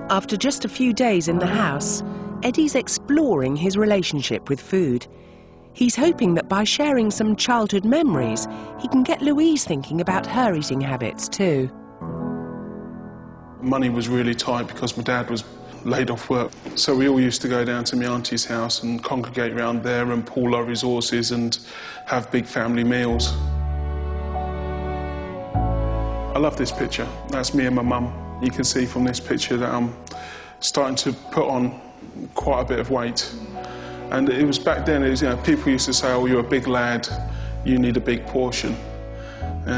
After just a few days in the house, Eddie's exploring his relationship with food. He's hoping that by sharing some childhood memories, he can get Louise thinking about her eating habits too. Money was really tight because my dad was laid off work. So we all used to go down to my auntie's house and congregate around there and pool our resources and have big family meals. I love this picture. That's me and my mum. You can see from this picture that I'm starting to put on quite a bit of weight. And it was back then, people used to say, oh, you're a big lad, you need a big portion.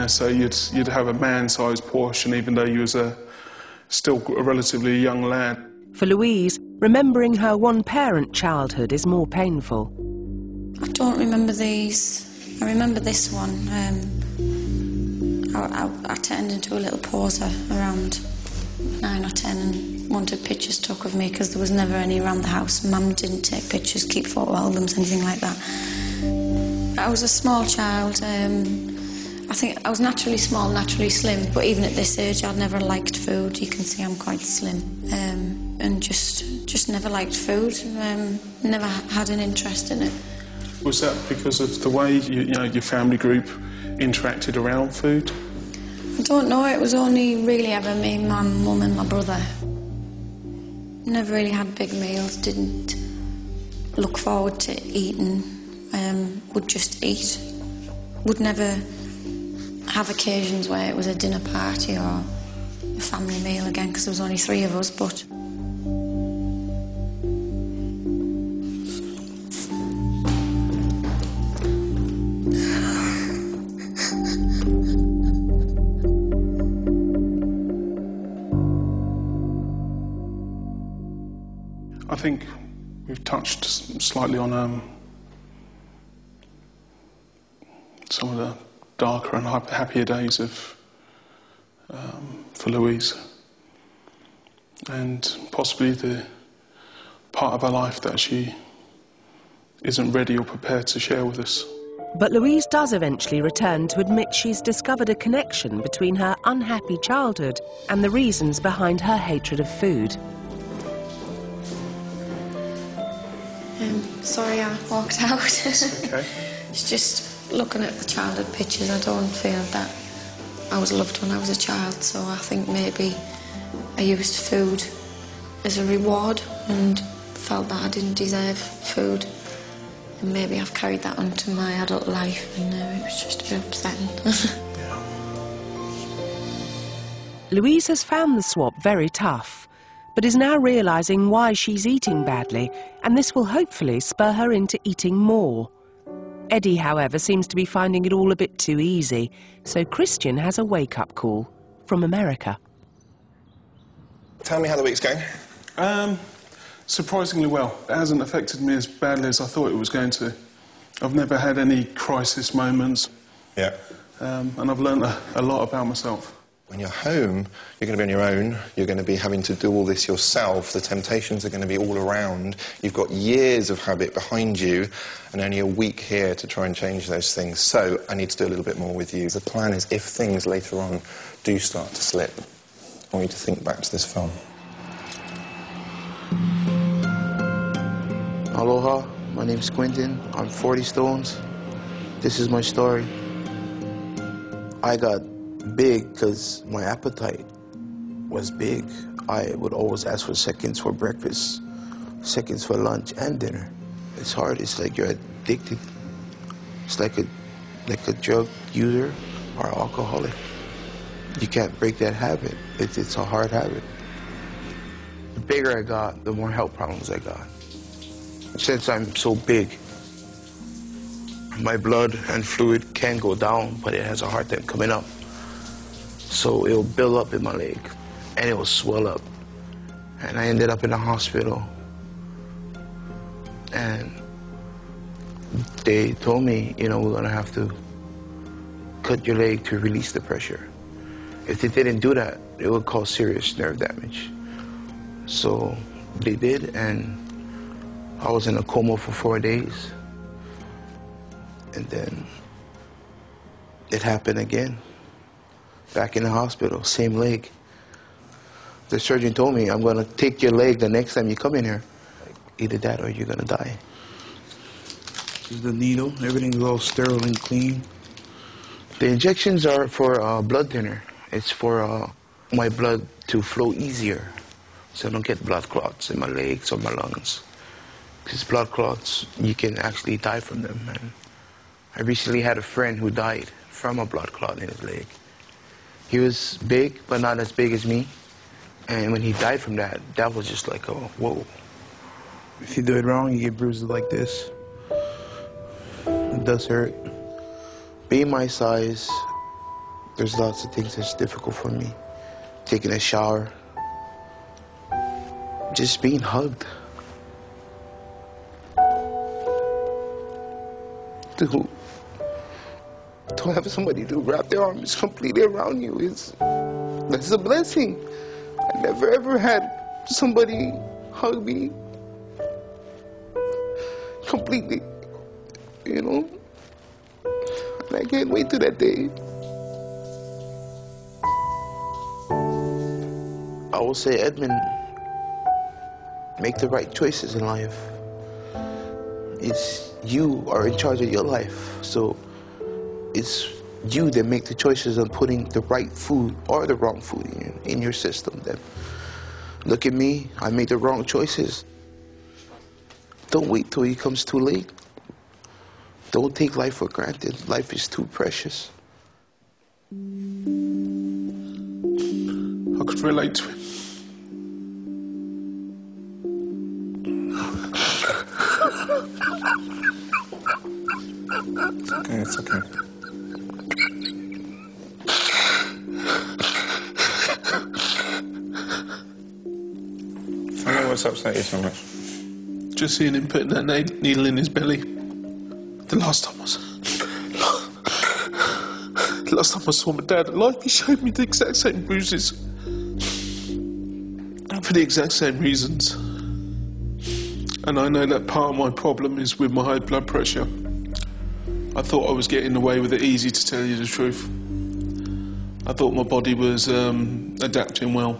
So you'd have a man-sized portion even though you was still a relatively young lad. For Louise, remembering her one-parent childhood is more painful. I don't remember these. I remember this one. I turned into a little poser around 9 or 10 and wanted pictures took of me because there was never any around the house. Mum didn't take pictures, keep photo albums, anything like that. I was a small child. I think I was naturally small, naturally slim, but even at this age I'd never liked food. You can see I'm quite slim. And just never liked food, never had an interest in it. Was that because of the way your family group interacted around food? I don't know, it was only really ever me, my mum and my brother. Never really had big meals, didn't look forward to eating, would just eat. Would never have occasions where it was a dinner party or a family meal again, because there was only 3 of us, but... I think we've touched slightly on some of the darker and happier days for Louise, and possibly the part of her life that she isn't ready or prepared to share with us. But Louise does eventually return to admit she's discovered a connection between her unhappy childhood and the reasons behind her hatred of food. Sorry I walked out. Okay. It's just looking at the childhood pictures, I don't feel that I was loved when I was a child, so I think maybe I used food as a reward and felt that I didn't deserve food. And maybe I've carried that on to my adult life, and it was just a bit upsetting. Louise has found the swap very tough, but is now realising why she's eating badly, and this will hopefully spur her into eating more. Eddie, however, seems to be finding it all a bit too easy, so Christian has a wake-up call from America. Tell me how the week's going. Surprisingly well. It hasn't affected me as badly as I thought it was going to. I've never had any crisis moments. Yeah. And I've learned a lot about myself. When you're home, you're going to be on your own, you're going to be having to do all this yourself, the temptations are going to be all around, you've got years of habit behind you, and only a week here to try and change those things. So, I need to do a little bit more with you. The plan is, if things later on do start to slip, I want you to think back to this film. Aloha, my name's Quentin, I'm 40 stones. This is my story. I got big because my appetite was big. I would always ask for seconds for breakfast, seconds for lunch and dinner. It's hard, it's like you're addicted. It's like a drug user or alcoholic. You can't break that habit. It's a hard habit. The bigger I got, the more health problems I got. Since I'm so big, my blood and fluid can go down, but it has a hard time coming up. So it'll build up in my leg, and it will swell up. And I ended up in the hospital. And they told me, we're gonna have to cut your leg to release the pressure. If they didn't do that, it would cause serious nerve damage. So they did, and I was in a coma for 4 days. And then it happened again. Back in the hospital, same leg. The surgeon told me, I'm going to take your leg the next time you come in here. Either that or you're going to die. This is the needle. Everything's all sterile and clean. The injections are for blood thinner. It's for my blood to flow easier, so I don't get blood clots in my legs or my lungs. Because blood clots, you can actually die from them. And I recently had a friend who died from a blood clot in his leg. He was big, but not as big as me. And when he died from that, that was just like, oh, whoa. If you do it wrong, you get bruises like this. It does hurt. Being my size, there's lots of things that's difficult for me. Taking a shower, just being hugged. To have somebody to wrap their arms completely around you that's a blessing. I never ever had somebody hug me completely, you know? And I can't wait till that day. I will say, Edmund, make the right choices in life. It's you are in charge of your life, so it's you that make the choices on putting the right food or the wrong food in your system. Then look at me, I made the wrong choices. Don't wait till it comes too late. Don't take life for granted. Life is too precious. I could relate to him. Okay, it's okay. Tell me what's upset you so much. Just seeing him putting that needle in his belly. The last time I saw my dad alive, he showed me the exact same bruises. For the exact same reasons. And I know that part of my problem is with my high blood pressure. I thought I was getting away with it easy, to tell you the truth. I thought my body was adapting well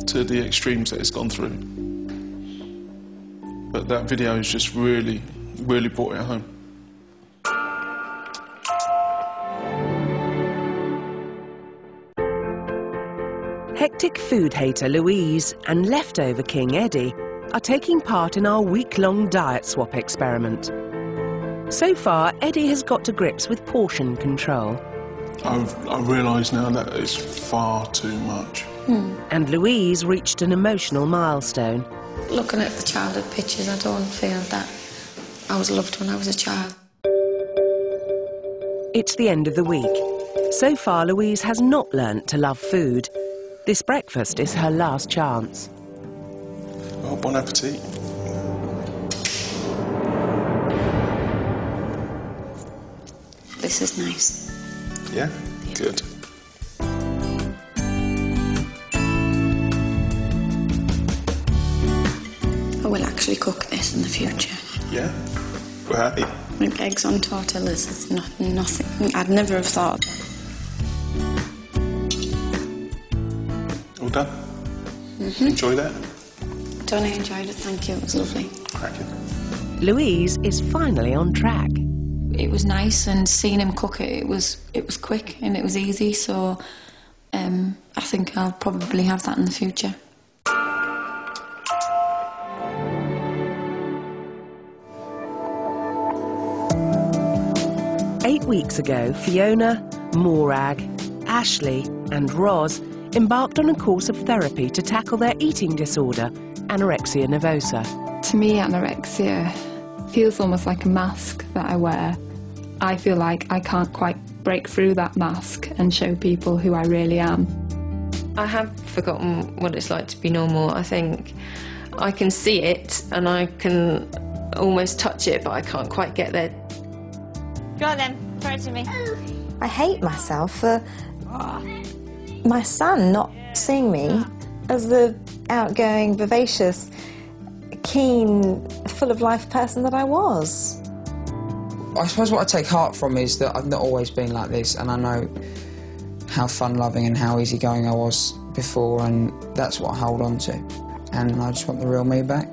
to the extremes that it's gone through. But that video has just really brought it home. Hectic food hater Louise and leftover king Eddie are taking part in our week-long diet swap experiment. So far, Eddie has got to grips with portion control. I realise now that it's far too much. And Louise reached an emotional milestone. Looking at the childhood pictures, I don't feel that I was loved when I was a child. It's the end of the week. So far, Louise has not learnt to love food. This breakfast is her last chance. Well, bon appetit. This is nice. Yeah? Good. I will actually cook this in the future. Yeah? We're happy. Like eggs on tortillas, it's nothing. I'd never have thought. All done? Enjoy that? Tony enjoyed it, thank you, it was lovely. Cracking. Louise is finally on track. It was nice, and seeing him cook it was quick and it was easy, so I think I'll probably have that in the future. Eight weeks ago, Fiona, Morag, Ashley and Roz embarked on a course of therapy to tackle their eating disorder, anorexia nervosa. To me, anorexia feels almost like a mask that I wear. I feel like I can't quite break through that mask and show people who I really am. I have forgotten what it's like to be normal. I think I can see it and I can almost touch it, but I can't quite get there. Go on then, throw it to me. I hate myself for my son not seeing me as the outgoing, vivacious, keen, full of life person that I was. I suppose what I take heart from is that I've not always been like this, and I know how fun-loving and how easygoing I was before, and that's what I hold on to. And I just want the real me back.